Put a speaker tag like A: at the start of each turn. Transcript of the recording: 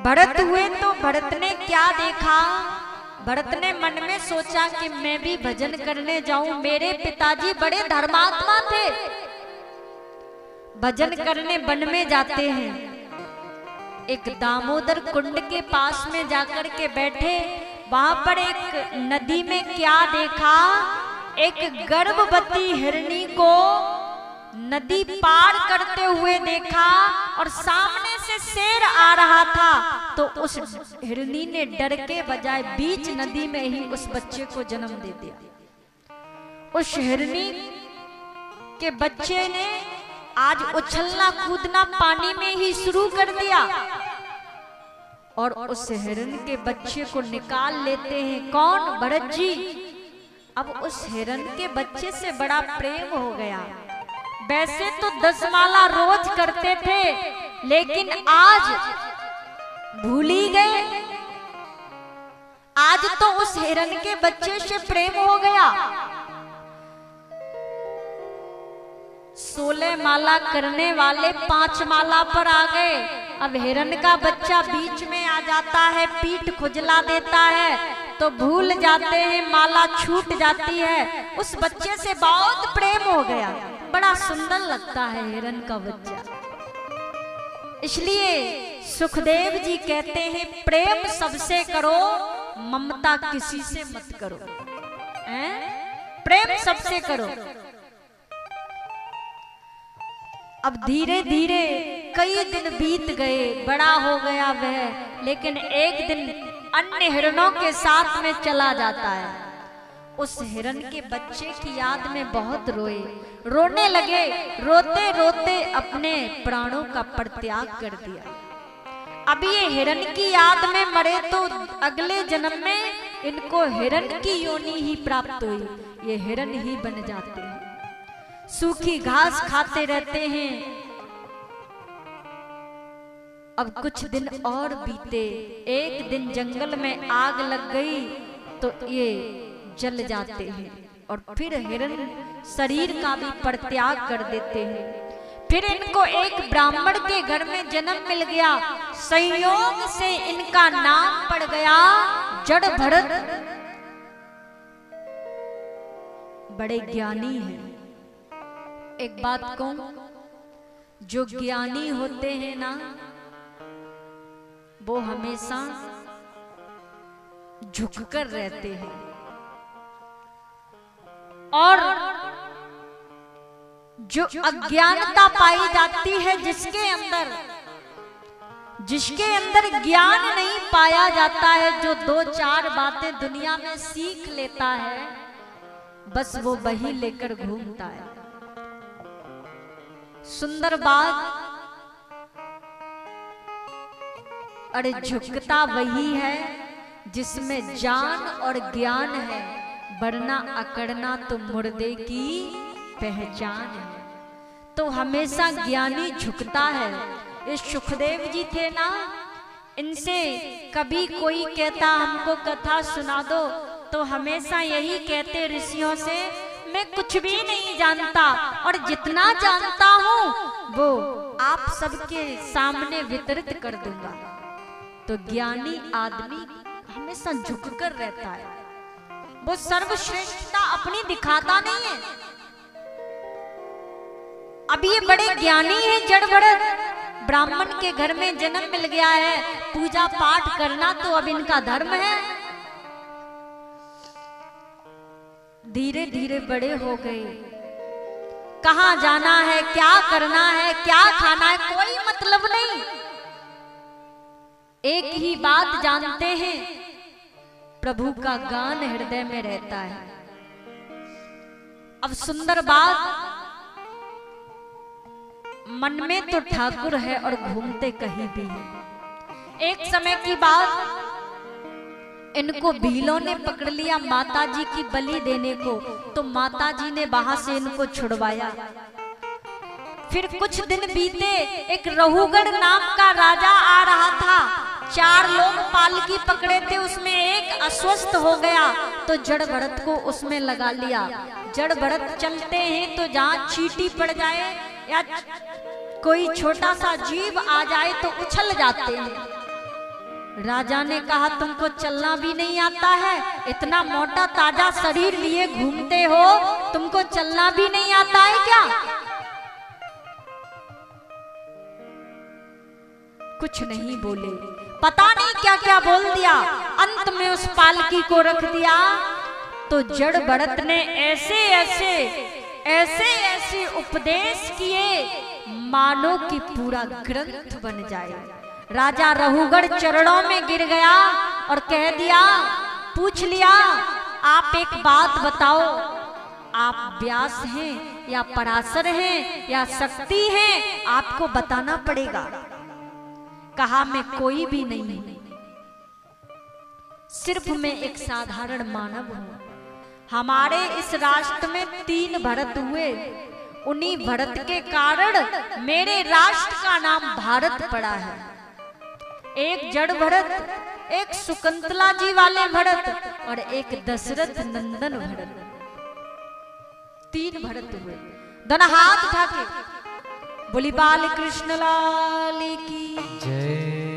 A: भरत हुए तो भरत ने क्या देखा? भरत ने मन में सोचा कि मैं भी भजन करने जाऊं। मेरे पिताजी बड़े धर्मात्मा थे, भजन करने वन में जाते हैं। एक दामोदर कुंड के पास में जाकर के बैठे। वहां पर एक नदी में क्या देखा? एक गर्भवती हिरनी को नदी पार करते हुए देखा और सामने से शेर आ रहा था। तो उस हिरनी ने डर के बजाय बीच नदी में ही उस बच्चे को जन्म दे दिया। उस हिरनी के बच्चे ने आज उछलना कूदना पानी में ही शुरू कर दिया और उस हिरण के बच्चे को निकाल लेते हैं। कौन? भरत जी। अब उस हिरण के बच्चे से बड़ा प्रेम हो गया। वैसे तो 10 माला रोज करते थे, लेकिन आज भूल ही गए। आज तो उस हिरण के बच्चे से प्रेम हो गया। 16 माला करने वाले 5 माला पर आ गए। अब हिरण का बच्चा बीच में आ जाता है, पीठ खुजला देता है तो भूल जाते हैं, माला छूट जाती है। उस बच्चे से बहुत प्रेम हो गया। बड़ा सुंदर लगता है हिरण का बच्चा। इसलिए सुखदेव जी कहते हैं, प्रेम सबसे करो, ममता किसी से मत करो। प्रेम सबसे करो। अब धीरे धीरे कई दिन बीत गए, बड़ा हो गया वह, लेकिन एक दिन अन्य हिरणों के साथ में चला जाता है। उस हिरण के बच्चे की याद में बहुत रोए, रोने लगे। रोते रोते अपने प्राणों का परित्याग कर दिया। अब ये हिरण की याद में मरे तो अगले जन्म में इनको हिरण की योनि ही प्राप्त हुई। ये हिरण ही बन जाते हैं, सूखी घास खाते रहते हैं। अब कुछ दिन और बीते। एक दिन जंगल में आग लग गई तो ये जल जाते हैं और फिर हिरण शरीर का भी परित्याग कर देते हैं। फिर इनको एक ब्राह्मण के घर में जन्म मिल गया। संयोग से इनका नाम पड़ गया जड़ भरत। बड़े ज्ञानी हैं। एक बात कहूं, जो ज्ञानी होते हैं ना, वो हमेशा झुककर रहते हैं और जो अज्ञानता पाई जाती है, जिसके अंदर ज्ञान नहीं पाया जाता है, जो 2-4 बातें दुनिया में सीख लेता है, बस वो वही लेकर घूमता है। सुंदर बात, अरे झुकता वही है जिसमें जान और ज्ञान है, वरना अकड़ना तो मुर्दे की पहचान है। तो हमेशा ज्ञानी झुकता है। ये सुखदेव जी थे ना, इनसे कभी कोई कहता हमको कथा सुना दो तो हमेशा यही कहते ऋषियों से, मैं कुछ भी नहीं जानता और जितना जानता हूँ वो आप सबके सामने वितरित कर दूंगा। तो ज्ञानी आदमी हमेशा झुककर रहता है, वो सर्वश्रेष्ठता अपनी दिखाता नहीं है। अब ये बड़े ज्ञानी है जड़ भरत, ब्राह्मण के घर में जन्म मिल गया है, पूजा पाठ करना तो अब इनका धर्म है। धीरे धीरे बड़े हो गए। कहां जाना है, क्या करना है, क्या खाना है, कोई मतलब नहीं। एक ही बात जानते हैं, प्रभु का गान हृदय में रहता है। अब सुंदर बात, मन में तो ठाकुर है और घूमते कहीं भी है। एक समय की बात, इनको भीलों ने पकड़ लिया माताजी की बलि देने को, तो माताजी ने वहां से इनको छुड़वाया। फिर कुछ दिन बीते, एक रहुगढ़ नाम का राजा आ रहा था। 4 लोग पालकी पकड़े थे, उसमें एक अस्वस्थ हो गया तो जड़ भरत को उसमें लगा लिया। जड़ भरत चलते हैं तो जहां चींटी पड़ जाए या कोई छोटा सा जीव आ जाए तो उछल जाते हैं। राजा ने कहा तुमको चलना भी नहीं आता है, इतना मोटा ताजा शरीर लिए घूमते हो, तुमको चलना भी नहीं आता है क्या? कुछ नहीं बोले, पता नहीं क्या क्या बोल दिया। अंत में उस पालकी को रख दिया तो जड़ भरत ने ऐसे ऐसे ऐसे ऐसे उपदेश किए मानो कि पूरा ग्रंथ बन जाए। राजा रहुगढ़ चरणों में गिर गया और कह दिया, पूछ लिया, आप एक बात बताओ, आप व्यास हैं या पराशर हैं या शक्ति हैं, आपको बताना पड़ेगा। कहा मैं कोई भी नहीं, सिर्फ मैं एक साधारण मानव हूं। हमारे इस राष्ट्र में 3 भरत हुए, उन्हीं भरत के कारण मेरे राष्ट्र का नाम भारत पड़ा है। एक जड़ भरत, एक शकुंतला जी वाले भरत और एक दशरथ नंदन भरत, 3 भरत हुए। दोनों हाथ उठा के बोली बाल कृष्ण लाल की जय।